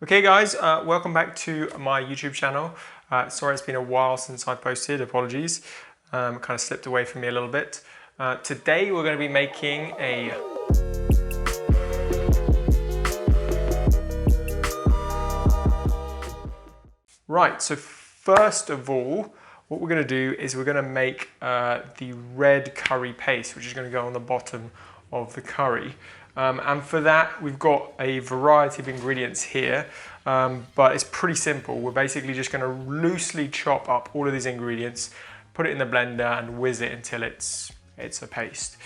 Okay guys, welcome back to my YouTube channel. Sorry it's been a while since I posted, apologies. Kind of slipped away from me a little bit. Today we're going to be making a Right, so first of all, what we're going to do is we're going to make the red curry paste, which is going to go on the bottom of the curry. And for that, we've got a variety of ingredients here, but it's pretty simple. We're basically just going to loosely chop up all of these ingredients, put it in the blender and whiz it until it's a paste.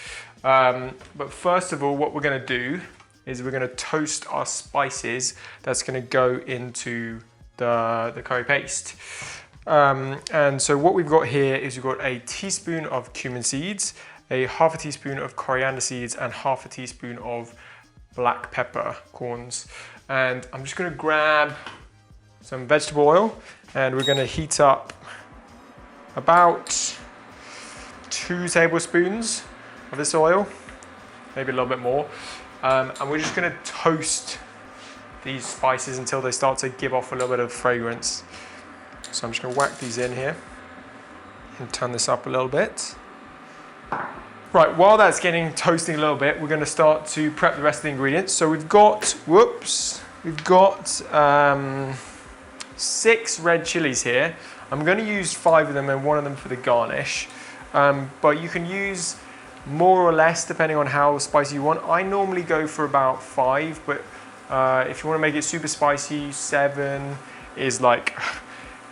But first of all, what we're going to do is we're going to toast our spices that's going to go into the curry paste. And so what we've got here is we've got a teaspoon of cumin seeds, half a teaspoon of coriander seeds, and half a teaspoon of black pepper corns. And I'm just going to grab some vegetable oil and we're going to heat up about 2 tablespoons of this oil, maybe a little bit more. And we're just going to toast these spices until they start to give off a little bit of fragrance. So I'm just going to whack these in here and turn this up a little bit. Right, while that's toasting a little bit, we're going to start to prep the rest of the ingredients. So we've got, 6 red chilies here. I'm going to use 5 of them and 1 of them for the garnish. But you can use more or less depending on how spicy you want. I normally go for about 5, but if you want to make it super spicy, 7 is like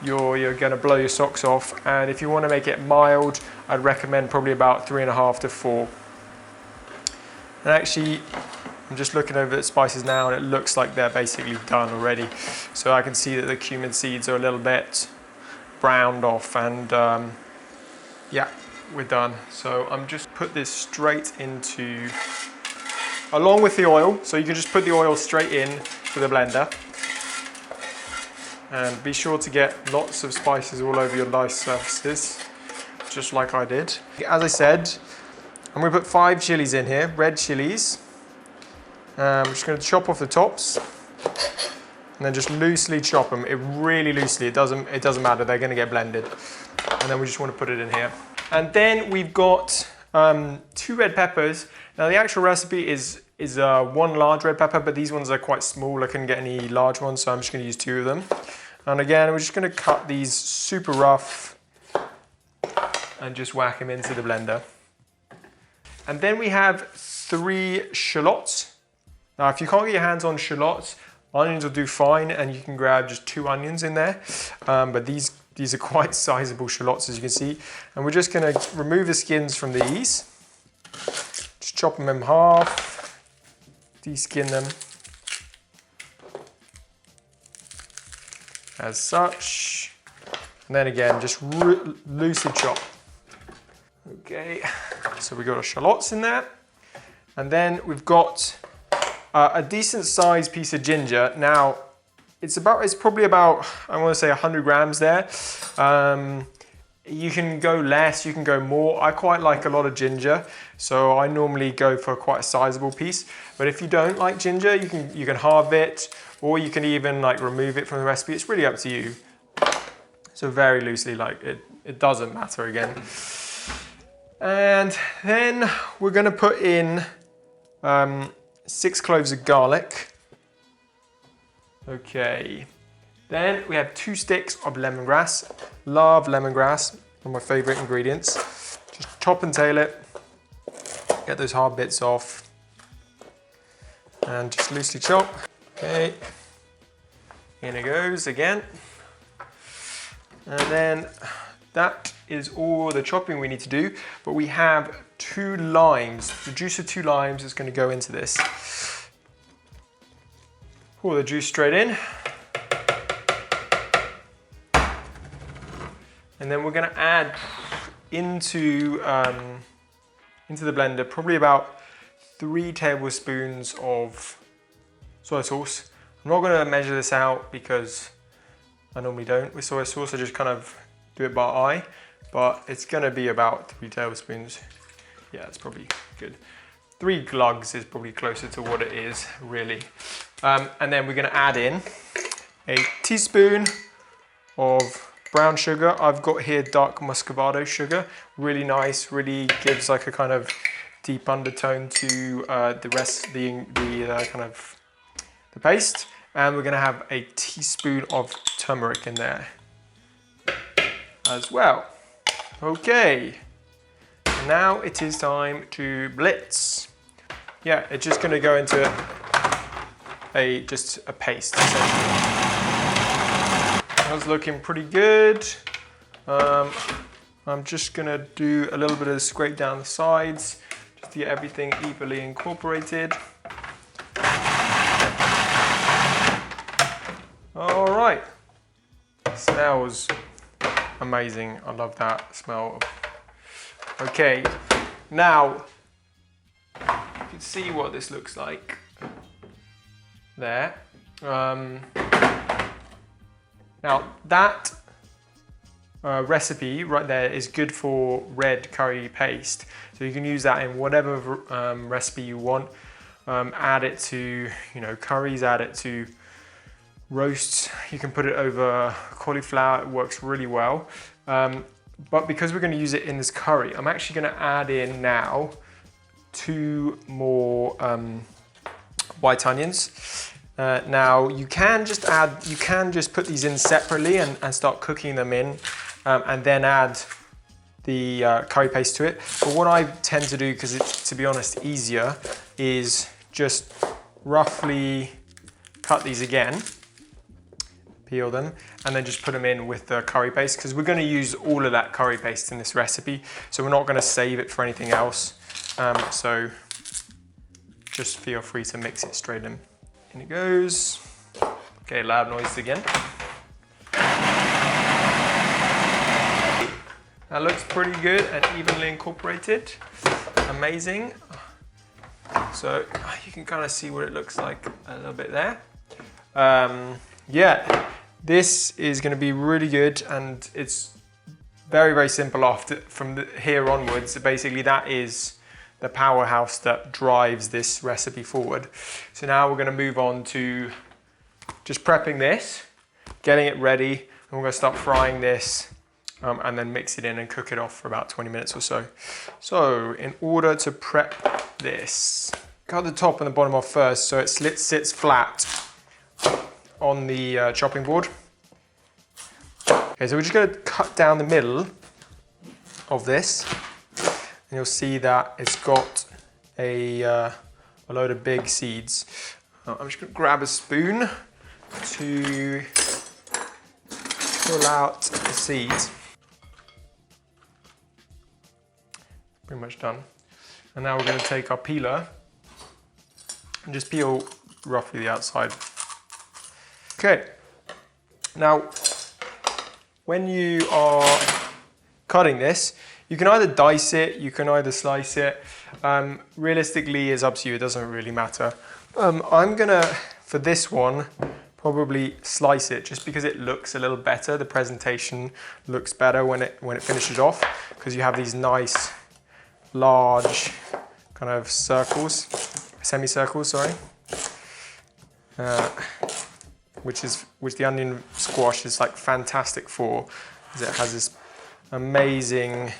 you're going to blow your socks off. And if you want to make it mild, I'd recommend probably about 3.5 to 4. And actually, I'm just looking over the spices now and it looks like they're basically done already. So I can see that the cumin seeds are a little bit browned off and yeah, we're done. So I'm just put this straight into, along with the oil. So you can just put the oil straight in to the blender. And be sure to get lots of spices all over your nice surfaces, just like I did. As I said, I'm going to put 5 chilies in here, red chilies. I'm just going to chop off the tops and then just loosely chop them. Really loosely, it doesn't matter, they're going to get blended. And then we just want to put it in here. And then we've got 2 red peppers. Now the actual recipe is 1 large red pepper, but these ones are quite small. I couldn't get any large ones, so I'm just going to use 2 of them. And again, we're just going to cut these super rough and just whack them into the blender. And then we have 3 shallots. Now, if you can't get your hands on shallots, onions will do fine, and you can grab just 2 onions in there. But these are quite sizable shallots, as you can see. And we're just going to remove the skins from these. Just chop them in half, de-skin them. As such, and then again, just loosely chop. Okay, so we've got our shallots in there, and then we've got a decent sized piece of ginger. Now, it's probably about, I want to say 100 grams there. You can go less, you can go more. I quite like a lot of ginger, so I normally go for quite a sizable piece. But if you don't like ginger, you can halve it, or you can even like remove it from the recipe. It's really up to you. So very loosely, like it doesn't matter again. And then we're going to put in 6 cloves of garlic. Okay. Then we have 2 sticks of lemongrass. Love lemongrass, one of my favorite ingredients. Just chop and tail it. Get those hard bits off. And just loosely chop. Okay. In it goes again. And then that is all the chopping we need to do. But we have 2 limes. The juice of 2 limes is going to go into this. Pour the juice straight in. And then we're going to add into the blender probably about 3 tablespoons of soy sauce. I'm not going to measure this out because I normally don't with soy sauce. I just kind of do it by eye, but it's going to be about 3 tablespoons. Yeah, it's probably good. 3 glugs is probably closer to what it is, really. And then we're going to add in a teaspoon of brown sugar. I've got here dark muscovado sugar. Really nice, really gives like a kind of deep undertone to the rest, the kind of the paste. And we're gonna have a teaspoon of turmeric in there as well. Okay, now it is time to blitz. Yeah, it's just gonna go into just a paste essentially. That's looking pretty good. I'm just gonna do a little bit of scrape down the sides just to get everything evenly incorporated. All right, smells amazing. I love that smell. Okay, now you can see what this looks like there. Now that recipe right there is good for red curry paste. So you can use that in whatever recipe you want. Add it to, curries, add it to roasts. You can put it over cauliflower, it works really well. But because we're gonna use it in this curry, I'm actually gonna add in now 2 more white onions. Now you can just put these in separately and start cooking them in and then add the curry paste to it. But what I tend to do, because it's, to be honest, easier, is just roughly cut these again, peel them, and then just put them in with the curry paste, because we're going to use all of that curry paste in this recipe, so we're not going to save it for anything else. So just feel free to mix it straight in. In it goes. Okay, loud noise again. That looks pretty good and evenly incorporated. Amazing. So you can kind of see what it looks like a little bit there. Yeah, this is going to be really good, and it's very, very simple from here onwards. Basically, that is the powerhouse that drives this recipe forward. So now we're going to move on to just prepping this, getting it ready, and we're going to start frying this and then mix it in and cook it off for about 20 minutes or so. So in order to prep this, cut the top and the bottom off first so it sits flat on the chopping board. Okay, so we're just going to cut down the middle of this, and you'll see that it's got a load of big seeds. I'm just going to grab a spoon to pull out the seeds. Pretty much done. And now we're going to take our peeler and just peel roughly the outside. Okay. Now, when you are cutting this, you can either dice it, you can either slice it. Realistically, it's up to you, it doesn't really matter. I'm gonna, for this one, probably slice it just because it looks a little better. The presentation looks better when it finishes off, because you have these nice, large kind of circles, semicircles, sorry. Which the onion squash is like fantastic for, because it has this amazing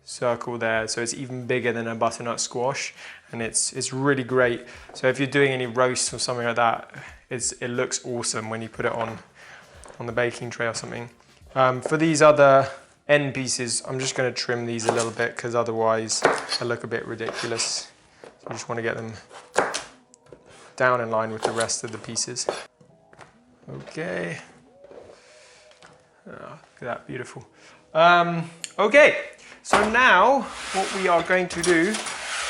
circle there, so it's even bigger than a butternut squash, and it's really great. So if you're doing any roasts or something like that, it looks awesome when you put it on the baking tray or something. For these other end pieces, I'm just going to trim these a little bit, because otherwise they look a bit ridiculous. So I just want to get them down in line with the rest of the pieces. Okay. Oh, look at that, beautiful. Okay, so now what we are going to do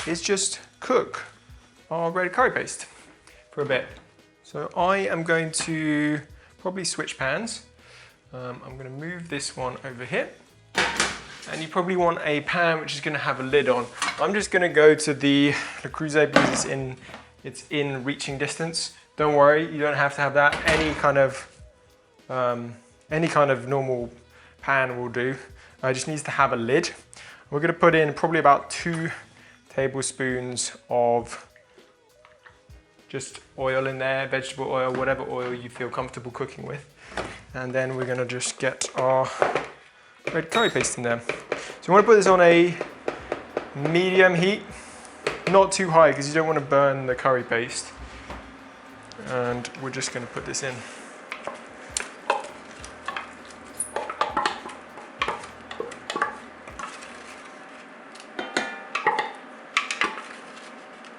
is just cook our red curry paste for a bit. So I am going to probably switch pans. I'm going to move this one over here. And you probably want a pan which is going to have a lid on. I'm just going to go to the Le Creuset because it's in reaching distance. Don't worry, you don't have to have that. Any kind of normal pan will do. It just needs to have a lid. We're going to put in probably about 2 tablespoons of just oil in there, vegetable oil, whatever oil you feel comfortable cooking with. And then we're gonna just get our red curry paste in there. So you wanna put this on a medium heat, not too high because you don't wanna burn the curry paste. And we're just gonna put this in.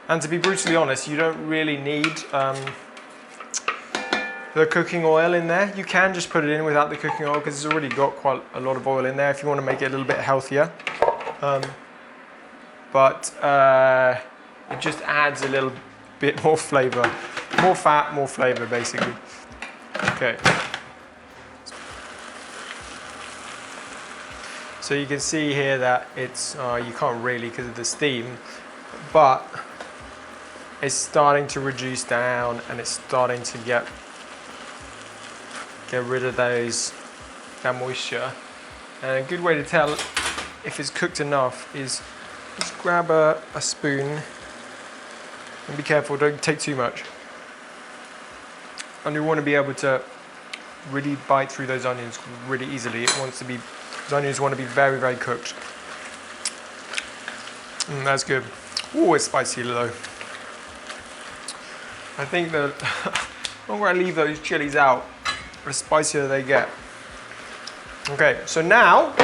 And to be brutally honest, you don't really need the cooking oil in there. You can just put it in without the cooking oil because it's already got quite a lot of oil in there if you want to make it a little bit healthier. But it just adds a little bit more flavor. More fat, more flavor basically. Okay. So you can see here that it's, you can't really because of the steam, but it's starting to reduce down and it's starting to get rid of that moisture. And a good way to tell if it's cooked enough is just grab a spoon and be careful, don't take too much. And you want to be able to really bite through those onions really easily. Those onions want to be very, very cooked. That's good. Oh, it's spicy though. I think the longer I leave those chilies out, the spicier they get. Okay, so now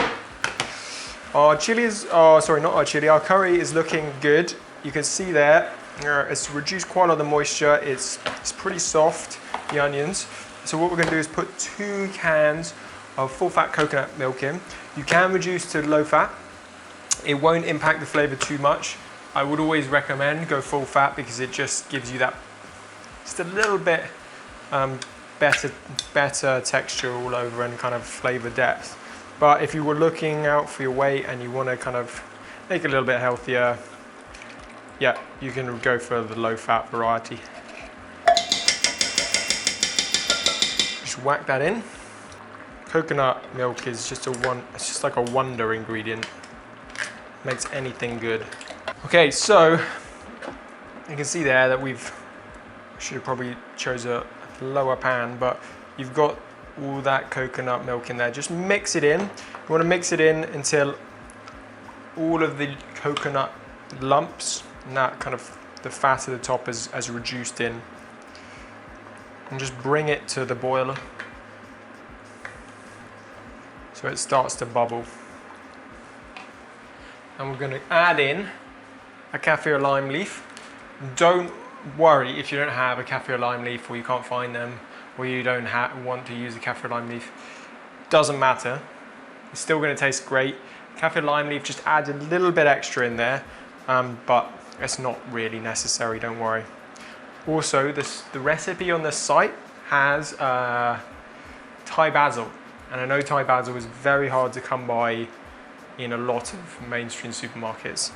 our chilies, our curry is looking good. You can see there, it's reduced quite a lot of the moisture. It's pretty soft, the onions. So what we're gonna do is put 2 cans of full fat coconut milk in. You can reduce to low fat. It won't impact the flavor too much. I would always recommend go full fat because it just gives you that just a little bit better texture all over and kind of flavor depth. But if you were looking out for your weight and you want to kind of make it a little bit healthier, yeah, you can go for the low fat variety. Just whack that in. Coconut milk is just it's just like a wonder ingredient. Makes anything good. Okay, so you can see there that should have probably chose a lower pan, but you've got all that coconut milk in there. Just mix it in. You want to mix it in until all of the coconut lumps and that kind of the fat at the top has reduced in. And just bring it to the boiler so it starts to bubble. And we're going to add in a kaffir lime leaf. Don't worry if you don't have a kaffir lime leaf or you can't find them or you don't want to use a kaffir lime leaf. Doesn't matter. It's still going to taste great. Kaffir lime leaf just adds a little bit extra in there, but it's not really necessary, don't worry. Also, the recipe on the site has Thai basil. And I know Thai basil is very hard to come by in a lot of mainstream supermarkets.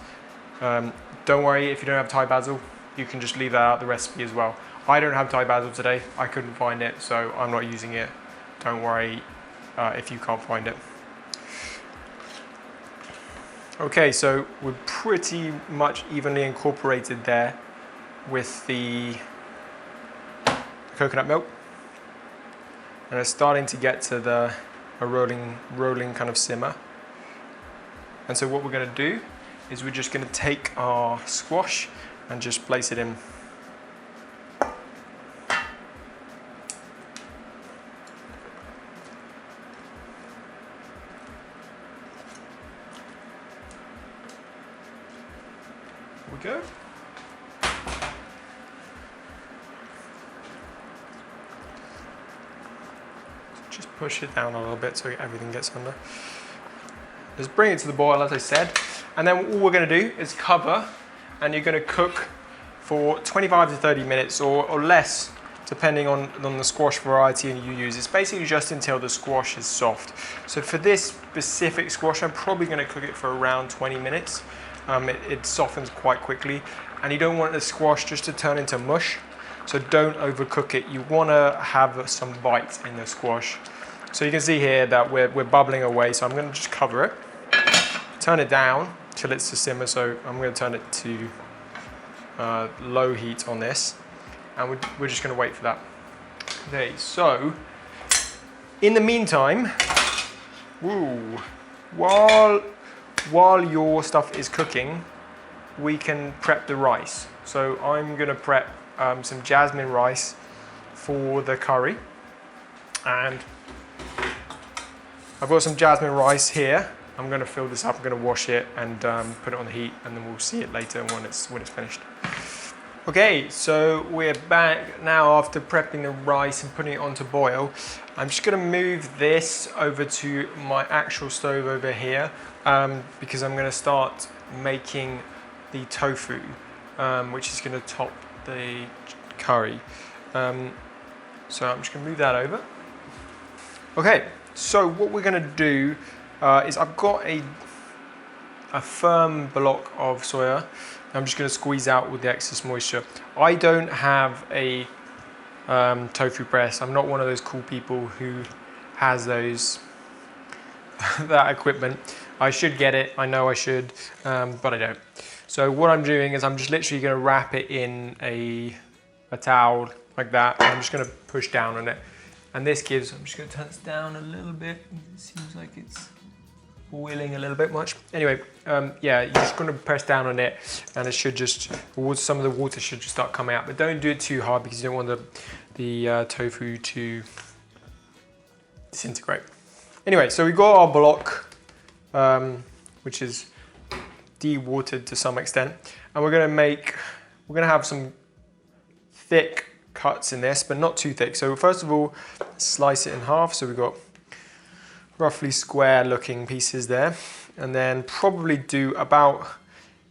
Don't worry if you don't have Thai basil, you can just leave that out of the recipe as well. I don't have Thai basil today, I couldn't find it, so I'm not using it. Don't worry if you can't find it. Okay, so we're pretty much evenly incorporated there with the coconut milk. And it's starting to get to a rolling kind of simmer. And so what we're going to do is we're just going to take our squash and just place it in. Here we go. Just push it down a little bit so everything gets under. Just bring it to the boil, as I said, and then all we're going to do is cover, and you're going to cook for 25 to 30 minutes or less, depending on the squash variety you use. It's basically just until the squash is soft. So for this specific squash, I'm probably going to cook it for around 20 minutes. It softens quite quickly, and you don't want the squash just to turn into mush, so don't overcook it. You want to have some bite in the squash. So you can see here that we're bubbling away, so I'm going to just cover it. Turn it down till it's to simmer, so I'm going to turn it to low heat on this. and we're just going to wait for that. Okay, so in the meantime, while your stuff is cooking, we can prep the rice. So I'm going to prep some jasmine rice for the curry, and I've got some jasmine rice here. I'm going to fill this up, I'm going to wash it and put it on the heat, and then we'll see it later when it's finished. Okay, so we're back now after prepping the rice and putting it on to boil. I'm just going to move this over to my actual stove over here because I'm going to start making the tofu, which is going to top the curry. So I'm just going to move that over. Okay, so what we're going to do is I've got a firm block of soya. I'm just going to squeeze out all the excess moisture. I don't have a tofu press. I'm not one of those cool people who has those that equipment. I should get it. I know I should, but I don't. So what I'm doing is I'm just literally going to wrap it in a towel like that. And I'm just going to push down on it. And this gives, I'm just going to turn this down a little bit. It seems like it's boiling a little bit much. Anyway, yeah, you're just going to press down on it, and it should just, some of the water should just start coming out. But don't do it too hard because you don't want the tofu to disintegrate. Anyway, so we've got our block, which is de-watered to some extent, and we're going to have some thick cuts in this, but not too thick. So first of all, slice it in half. So we've got roughly square looking pieces there, and then probably do about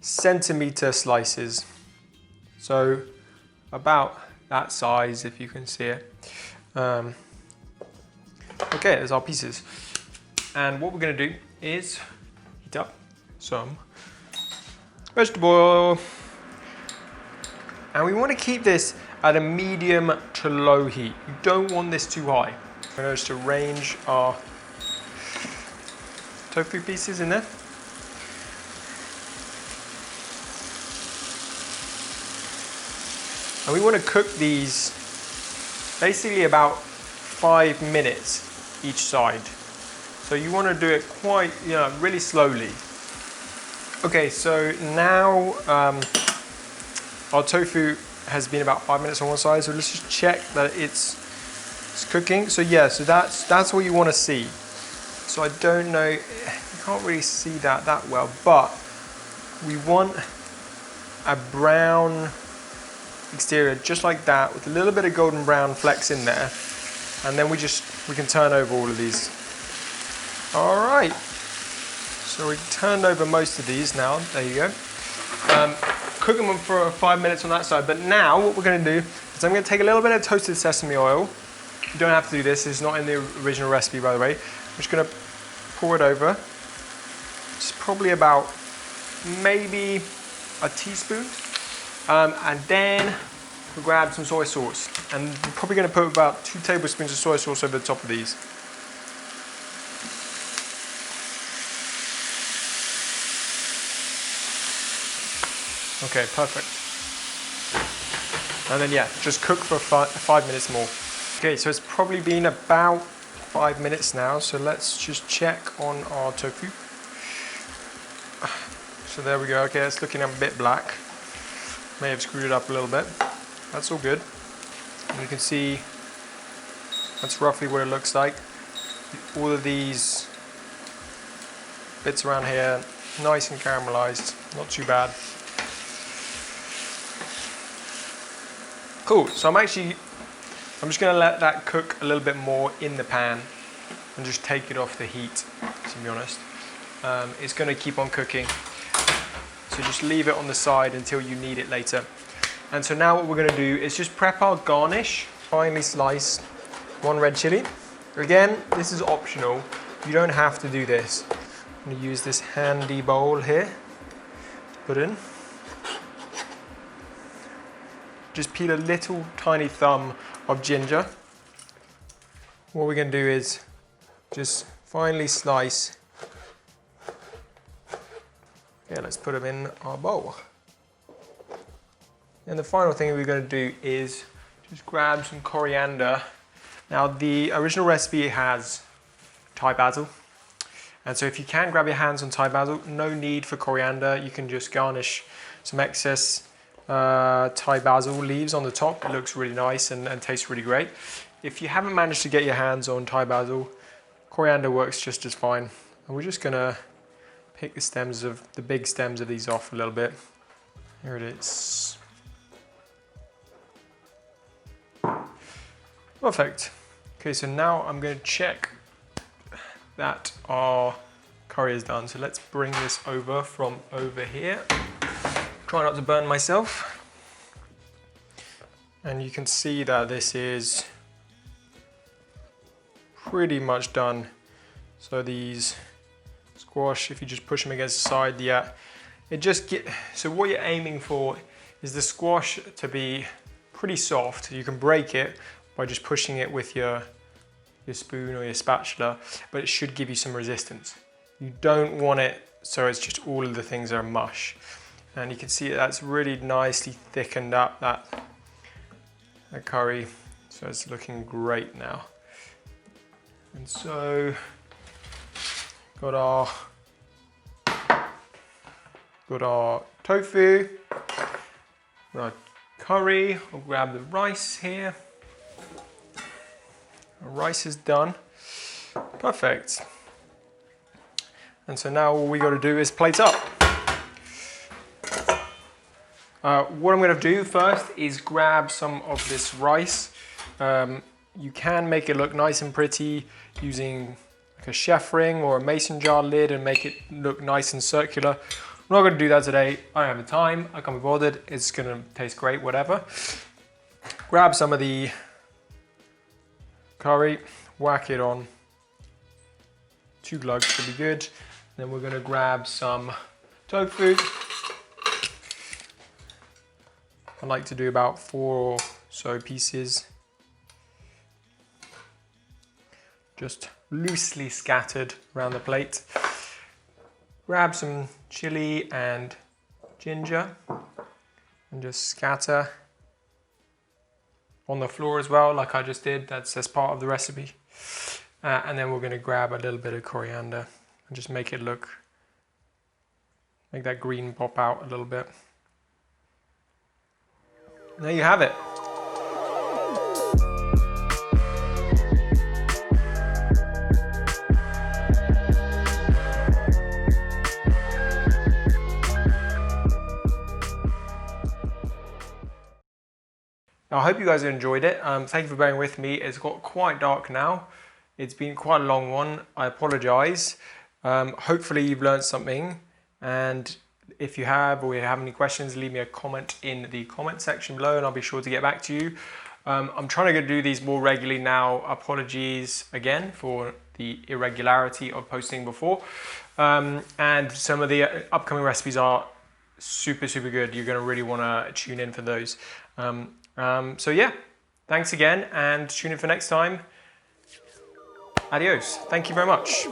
centimeter slices. So about that size, if you can see it. Okay, there's our pieces. And what we're going to do is heat up some vegetable oil. And we want to keep this at a medium to low heat. You don't want this too high. We're going to just arrange our tofu pieces in there. And we want to cook these basically about 5 minutes each side. So you want to do it quite, really slowly. Okay, so now our tofu has been about 5 minutes on one side. So let's just check that it's cooking. So yeah, so that's what you want to see. So I don't know, you can't really see that well, but we want a brown exterior just like that with a little bit of golden brown flecks in there, and then we can turn over all of these. All right, so we've turned over most of these now. There you go. Cook them for 5 minutes on that side, but now what we're going to do is I'm going to take a little bit of toasted sesame oil. You don't have to do this, it's not in the original recipe, by the way. I'm just going to pour it over. It's probably about maybe a teaspoon. And then we'll grab some soy sauce. And we're probably going to put about 2 tablespoons of soy sauce over the top of these. Okay, perfect. And then yeah, just cook for 5 minutes more. Okay, so it's probably been about 5 minutes now, so let's just check on our tofu. So there we go. Okay, it's looking a bit black. May have screwed it up a little bit. That's all good. And you can see that's roughly what it looks like. All of these bits around here, nice and caramelized, not too bad. Cool, so I'm just going to let that cook a little bit more in the pan and just take it off the heat, to be honest. It's going to keep on cooking, so just leave it on the side until you need it later. And so now what we're going to do is just prep our garnish. Finely slice 1 red chili. Again, this is optional. You don't have to do this. I'm going to use this handy bowl here. Put in. Just peel a little tiny thumb of ginger. What we're going to do is just finely slice. Okay, let's put them in our bowl. And the final thing we're going to do is Just grab some coriander. Now the original recipe has Thai basil. And so if you can grab your hands on Thai basil, no need for coriander. You can just garnish some excess Thai basil leaves on the top. It looks really nice and tastes really great. If you haven't managed to get your hands on Thai basil, coriander works just as fine. And we're just gonna pick the big stems of these off a little bit. Here it is. Perfect. Okay, so now I'm going to check that our curry is done. So let's bring this over from over here. Try not to burn myself. And you can see that this is pretty much done. So these squash, if you just push them against the side, yeah, so what you're aiming for is the squash to be pretty soft. You can break it by just pushing it with your spoon or your spatula, but it should give you some resistance. You don't want it so it's just all of the things are mush. And you can see that's really nicely thickened up that curry, so it's looking great now. And so got our tofu, got our curry. I'll grab the rice here. Our rice is done. Perfect. And so now all we got to do is plate up. What I'm going to do first is grab some of this rice. You can make it look nice and pretty using like a chef ring or a mason jar lid and make it look nice and circular. I'm not going to do that today. I don't have the time. I can't be bothered. It's going to taste great, whatever. Grab some of the curry, whack it on. 2 glugs should be good. Then we're going to grab some tofu. I like to do about 4 or so pieces. Just loosely scattered around the plate. Grab some chili and ginger and just scatter on the floor as well, like I just did. That's part of the recipe. And then we're going to grab a little bit of coriander and just make that green pop out a little bit. There you have it. I hope you guys enjoyed it. Thank you for bearing with me. It's got quite dark now. It's been quite a long one. I apologize. Hopefully you've learned something. And if you have, or you have any questions, leave me a comment in the comment section below and I'll be sure to get back to you. I'm trying to do these more regularly now. Apologies again for the irregularity of posting before. And some of the upcoming recipes are super, super good. You're going to really want to tune in for those. So yeah, thanks again and tune in for next time. Adios. Thank you very much.